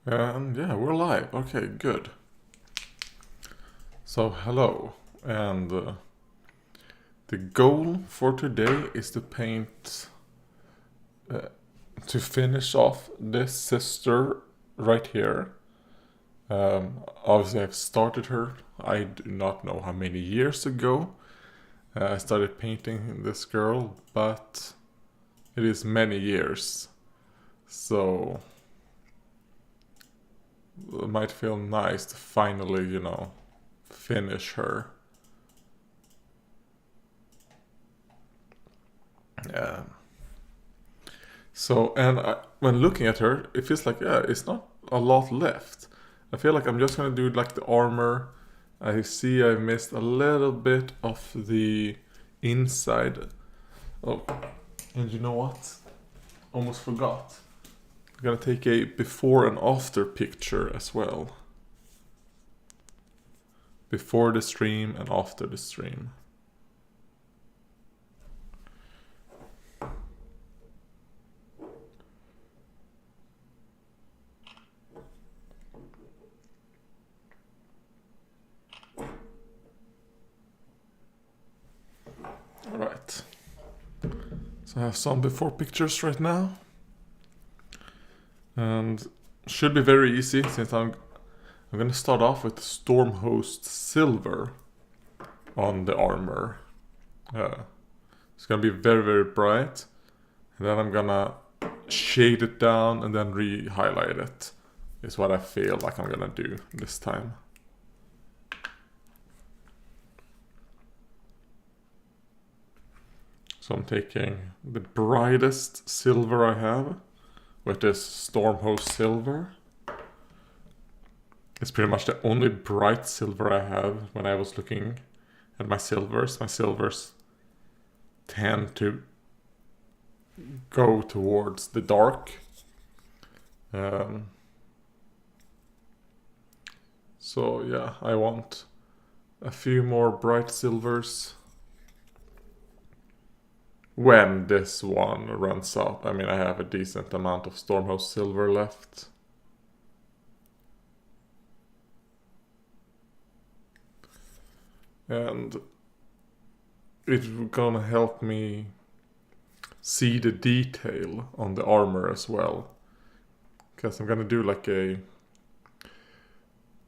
And yeah, we're live. Okay, good. So, hello. And the goal for today is to paint, uh, to finish off this sister right here. Obviously, I've started her. I do not know how many years ago I started painting this girl, but it is many years. So, it might feel nice to finally, finish her. Yeah. So, and when looking at her, it feels like, yeah, it's not a lot left. I feel like I'm just gonna do like the armor. I see I missed a little bit of the inside. Oh, and you know what? Almost forgot. I'm gonna take a before and after picture as well. Before the stream and after the stream. Alright. So I have some before pictures right now. And should be very easy since I'm gonna start off with Stormhost Silver on the armor. It's gonna be very, very bright. And then I'm gonna shade it down and then re-highlight it. Is what I feel like I'm gonna do this time. So I'm taking the brightest silver I have, which is Stormhost Silver. It's pretty much the only bright silver I have when I was looking at my silvers. My silvers tend to go towards the dark. So yeah, I want a few more bright silvers when this one runs out. I mean, I have a decent amount of Stormhost silver left. And it's gonna help me see the detail on the armor as well. Because I'm gonna do like a...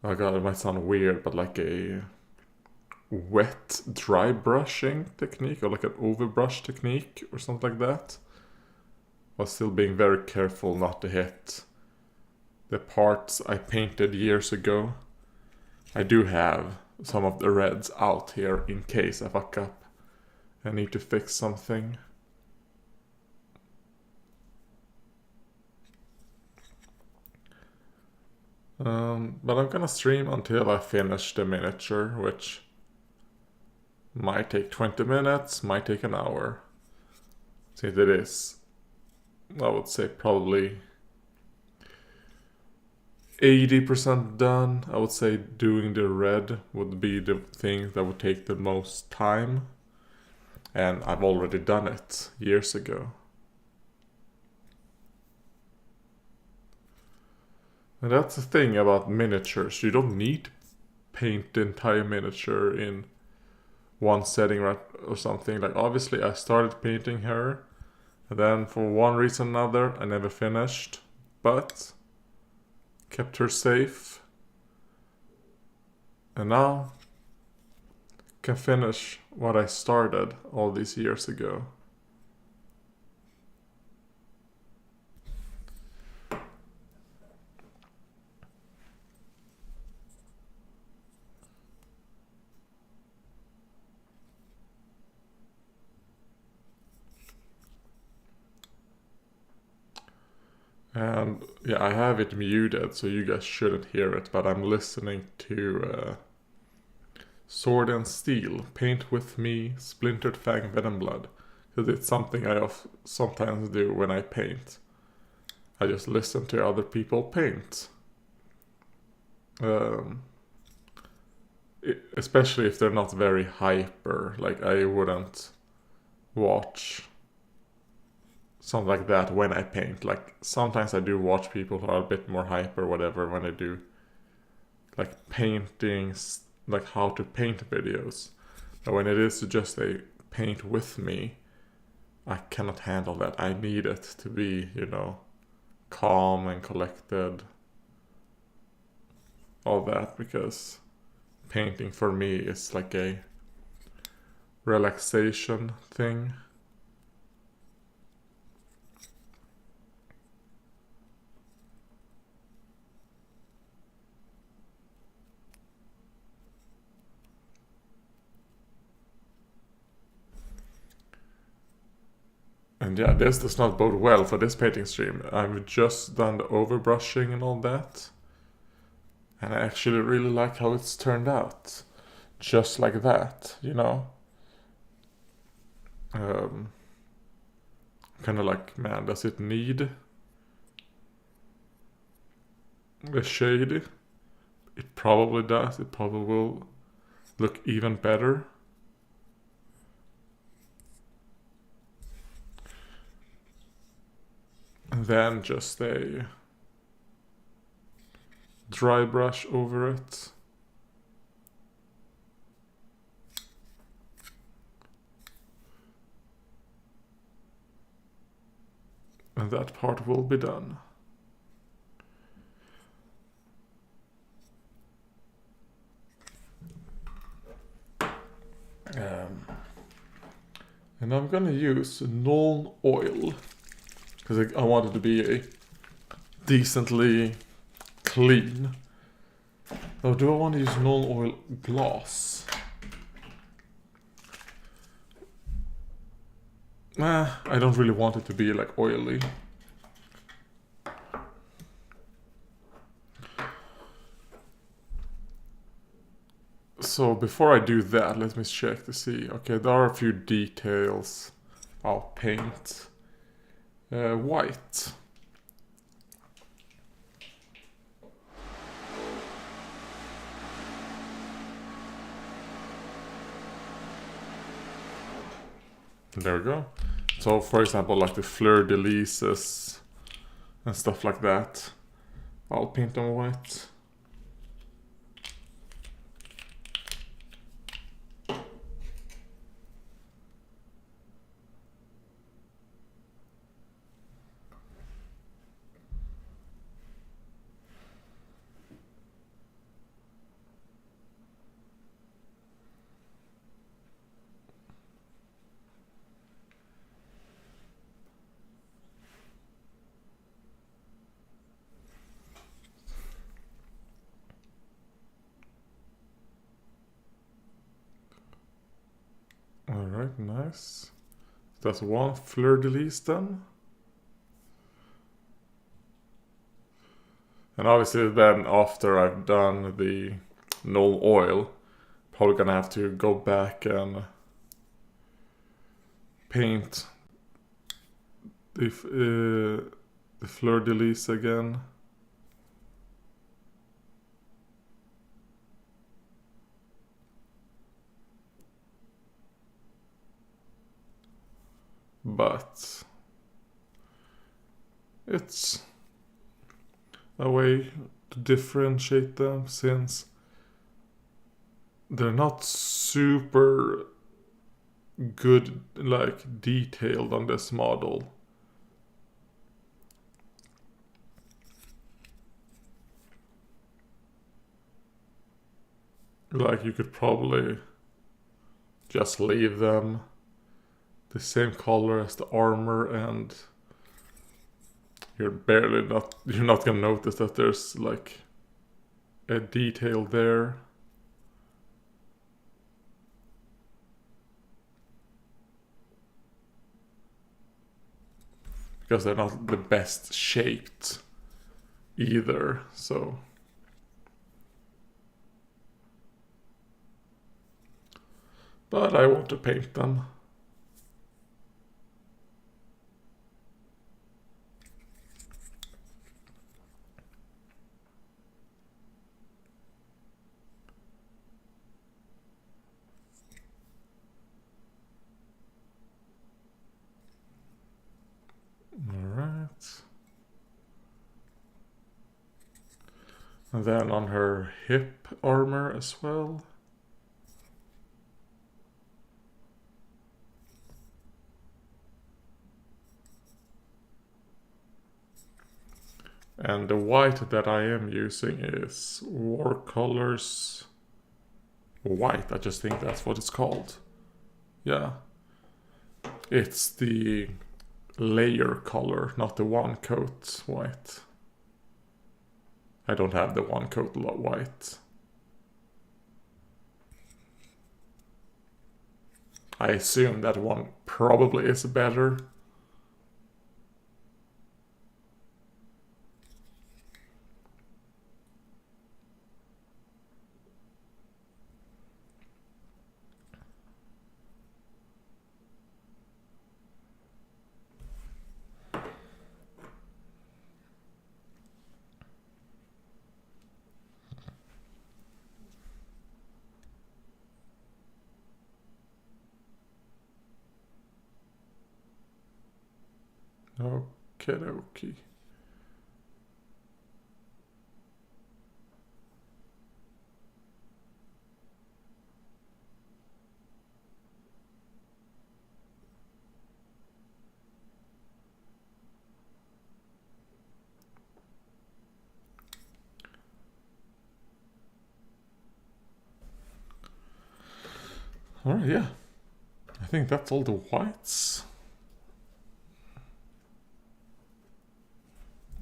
Oh god, it might sound weird, but like a wet dry brushing technique, or like an overbrush technique or something like that, while still being very careful not to hit the parts I painted years ago. I do have some of the reds out here in case I fuck up and need to fix something. But I'm gonna stream until I finish the miniature, which might take 20 minutes, might take an hour. Since it is, I would say probably 80% done. I would say doing the red would be the thing that would take the most time. And I've already done it years ago. And that's the thing about miniatures. You don't need to paint the entire miniature in one setting or something. Like, obviously I started painting her, and then for one reason or another I never finished, but kept her safe, and now can finish what I started all these years ago. And yeah, I have it muted, so you guys shouldn't hear it, but I'm listening to Sword and Steel, Paint With Me, Splintered Fang, Venom Blood. Because it's something I sometimes do when I paint. I just listen to other people paint. Especially if they're not very hyper. Like, I wouldn't watch something like that when I paint. Like sometimes I do watch people who are a bit more hype or whatever when they do like paintings, like how to paint videos. But when it is just a paint with me, I cannot handle that. I need it to be, calm and collected. All that, because painting for me is like a relaxation thing. And yeah, this does not bode well for this painting stream. I've just done the overbrushing and all that. And I actually really like how it's turned out. Just like that, Kind of like, man, does it need the shade? It probably does. It probably will look even better. And then just a dry brush over it. And that part will be done. And I'm gonna use Nuln oil because I want it to be a decently clean. Oh, do I want to use Nuln oil gloss? I don't really want it to be like oily. So before I do that, let me check to see. Okay, there are a few details I'll paint white. There we go. So for example, like the fleur-de-lises and stuff like that, I'll paint them white. Alright, nice. That's one fleur-de-lis done. And obviously then after I've done the Nuln oil, probably gonna have to go back and paint the fleur-de-lis again. But it's a way to differentiate them since they're not super good, like detailed on this model. Like you could probably just leave them the same color as the armor and you're not gonna notice that there's like a detail there. Because they're not the best shaped either, so. But I want to paint them. Alright. And then on her hip armor as well. And the white that I am using is Warcolors White. I just think that's what it's called. Yeah. It's the layer color, not the one coat white. I don't have the one coat white. I assume that one probably is better. Okie dokie. Alright, yeah. I think that's all the whites.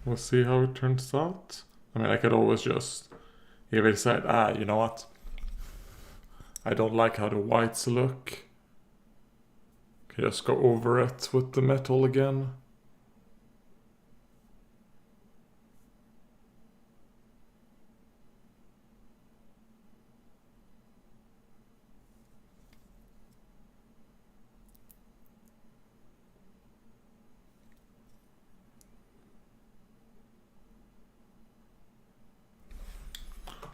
We'll see how it turns out. I mean, I could always just, if I decide, you know what? I don't like how the whites look. Can just go over it with the metal again.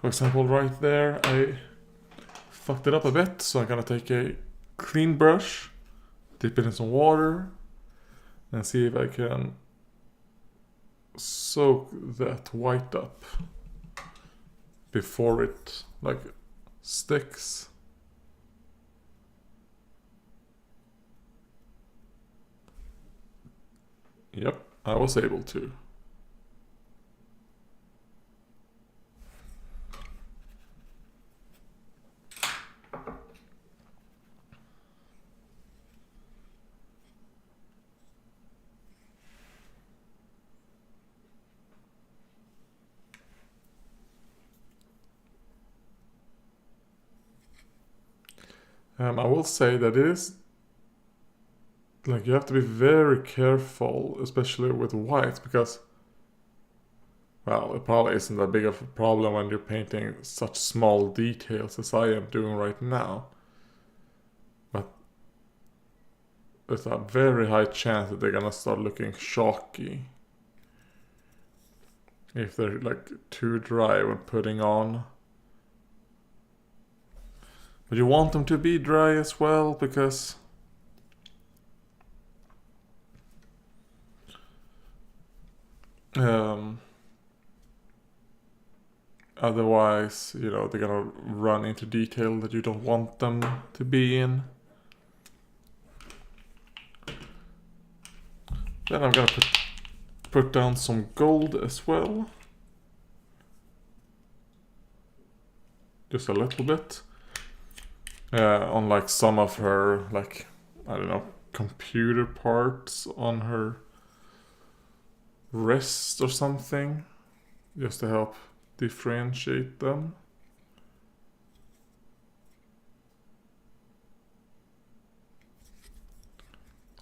For example, right there, I fucked it up a bit, so I'm gonna take a clean brush, dip it in some water, and see if I can soak that white up before it like sticks. Yep, I was able to. I will say that it is like you have to be very careful, especially with whites, because well, it probably isn't that big of a problem when you're painting such small details as I am doing right now. But there's a very high chance that they're gonna start looking chalky if they're like too dry when putting on. But you want them to be dry as well, because otherwise, you know, they're gonna run into detail that you don't want them to be in. Then I'm gonna put down some gold as well. Just a little bit. On like some of her, like, I don't know, computer parts on her wrist or something. Just to help differentiate them.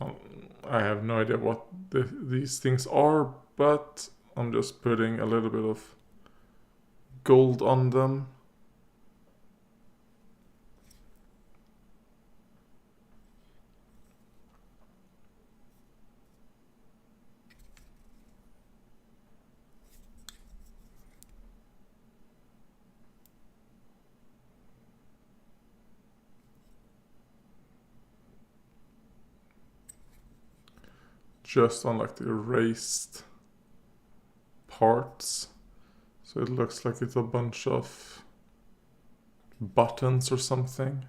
I have no idea what these things are, but I'm just putting a little bit of gold on them. just on like the erased parts. So it looks like it's a bunch of buttons or something.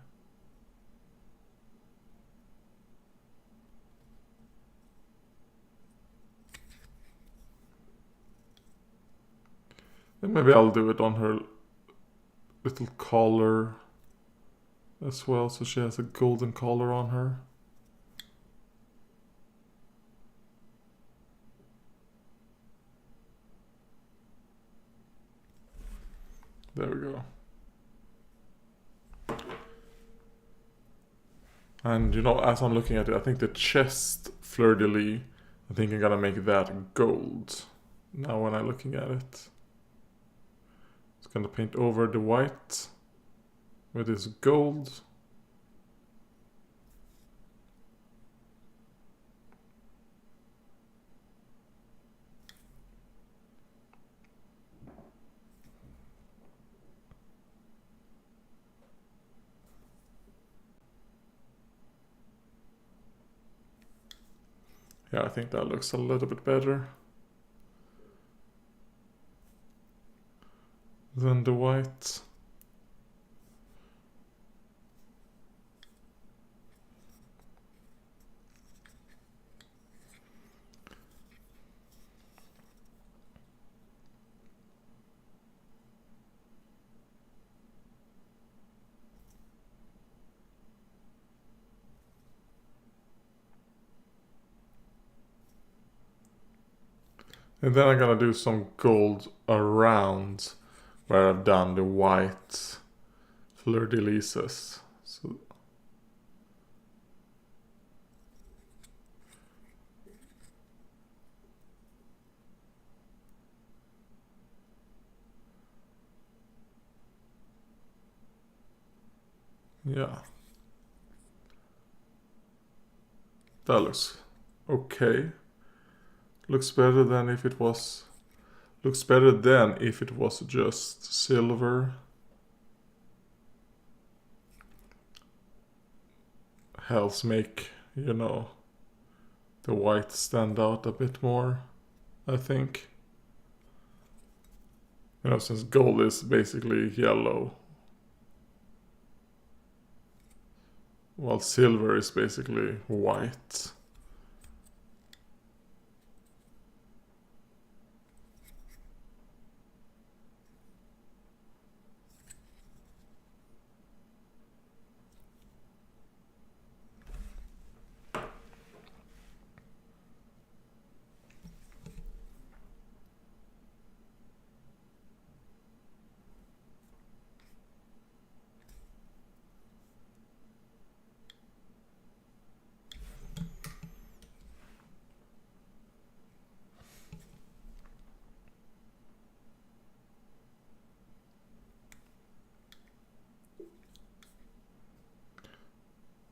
And maybe I'll do it on her little collar as well, so she has a golden collar on her. There we go. And you know, as I'm looking at it, I think the chest fleur-de-lis, I think I'm gonna make that gold. Now when I'm looking at it. It's gonna paint over the white with this gold. Yeah, I think that looks a little bit better than the white. And then I'm gonna do some gold around where I've done the white fleur-de-lises. So yeah. That looks okay. Looks better than if it was just silver. Helps make, you know, the white stand out a bit more, I think. You know, since gold is basically yellow, while silver is basically white.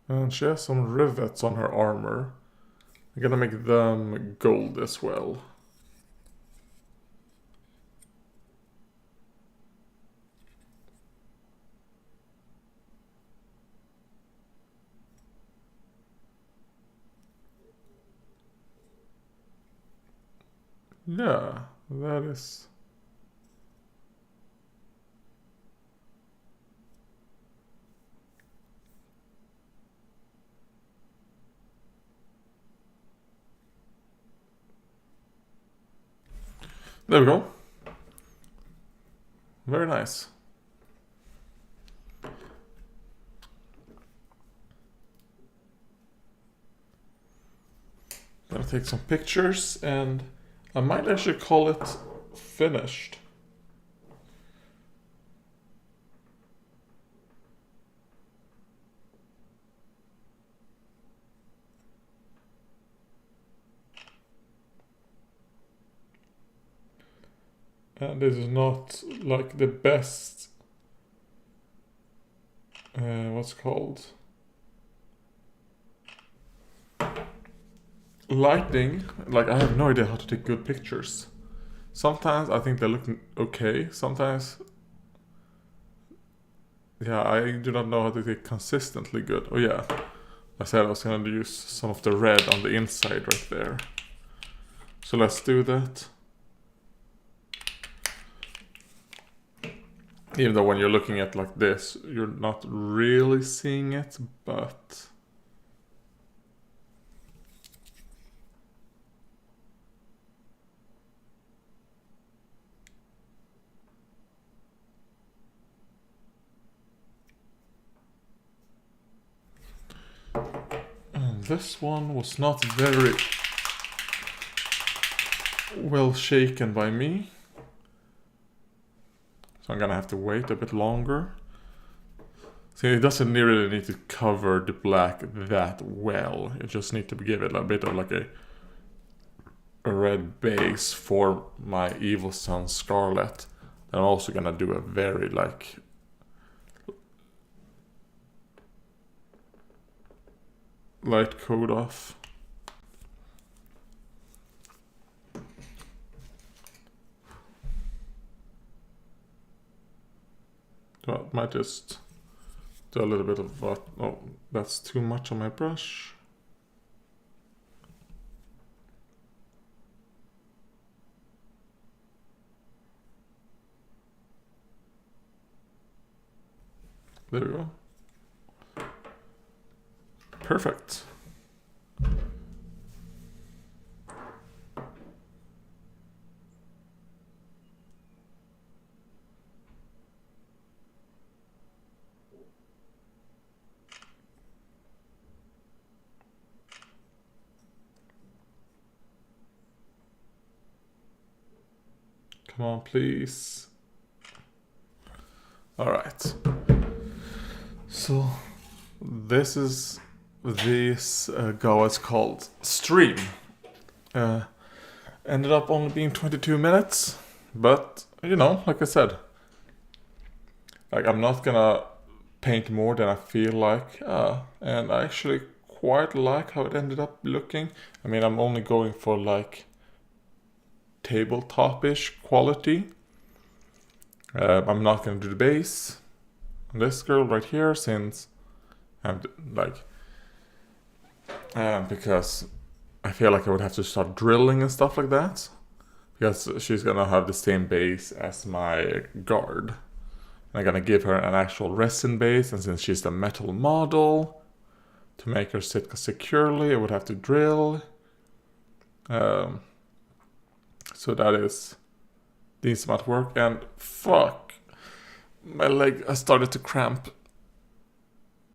And she has some rivets on her armor. I'm gonna make them gold as well. Yeah, that is... There we go. Very nice. Gonna take some pictures and I might actually call it finished. And this is not like the best, what's it called? Lighting. Like, I have no idea how to take good pictures. Sometimes I think they look okay. Sometimes, yeah, I do not know how to take consistently good. Oh yeah, I said I was gonna use some of the red on the inside right there. So let's do that. Even though when you're looking at like this, you're not really seeing it, but... And this one was not very well shaken by me. So I'm gonna have to wait a bit longer. See, it doesn't really need to cover the black that well. You just need to give it a bit of like a red base for my Evil Sun Scarlet. I'm also gonna do a very like light coat off. So I might just do a little bit of what? Oh, that's too much on my brush. There we go. Perfect. Come on, please. All right. So this is this go. It's called Stream. Ended up only being 22 minutes, but you know, like I said, like I'm not gonna paint more than I feel like, and I actually quite like how it ended up looking. I mean, I'm only going for like tabletop-ish quality. I'm not gonna do the base on this girl right here since I'm like because I feel like I would have to start drilling and stuff like that, because she's gonna have the same base as my guard. And I'm gonna give her an actual resin base, and since she's the metal model, to make her sit securely, I would have to drill. So that is decent amount of work, and fuck, my leg has started to cramp